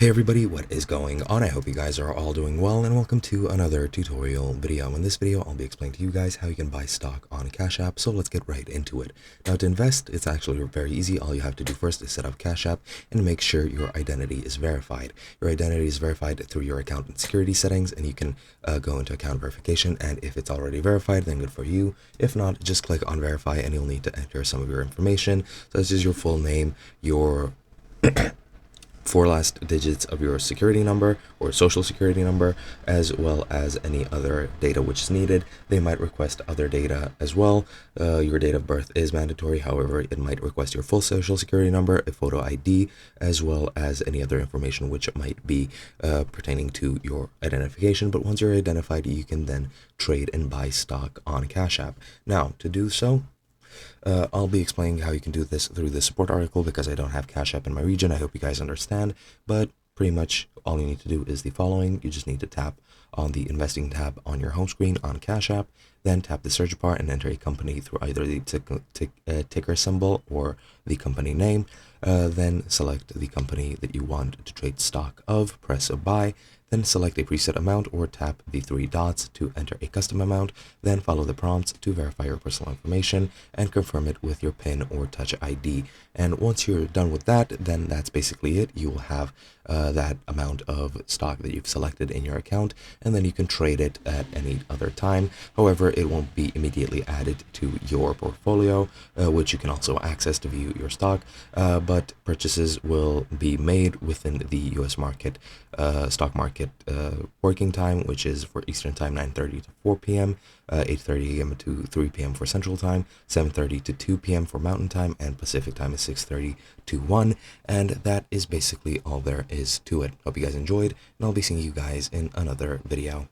Hey everybody, what is going on? I hope you guys are all doing well and welcome to another tutorial video. In this video, I'll be explaining to you guys how you can buy stock on Cash App, so let's get right into it. Now to invest, it's actually very easy. All you have to do first is set up Cash App and make sure your identity is verified. Your identity is verified through your account and security settings, and you can go into account verification, and if it's already verified, then good for you. If not, just click on verify and you'll need to enter some of your information, such as your full name, your four last digits of your security number or social security number, as well as any other data which is needed. They might request other data as well. Your date of birth is mandatory. However, it might request your full social security number, a photo ID, as well as any other information which might be pertaining to your identification. But once you're identified, you can then trade and buy stock on Cash App. Now, to do so, I'll be explaining how you can do this through the support article because I don't have Cash App in my region. I hope you guys understand, but pretty much all you need to do is the following. You just need to tap on the investing tab on your home screen on Cash App, then tap the search bar and enter a company through either the ticker symbol or the company name. Then select the company that you want to trade stock of, press a buy, then select a preset amount or tap the three dots to enter a custom amount, then follow the prompts to verify your personal information and confirm it with your PIN or Touch ID. And once you're done with that, then that's basically it. You will have that amount of stock that you've selected in your account, and then you can trade it at any other time. However, it won't be immediately added to your portfolio, which you can also access to view your stock, but purchases will be made within the US market, stock market working time, which is for Eastern time 9:30 to 4 p.m., 8:30 a.m. to 3 p.m. for Central time, 7:30 to 2 p.m. for Mountain time, and Pacific time is 6:30 to 1. And that is basically all there is to it. Hope you guys enjoyed, and I'll be seeing you guys in another video.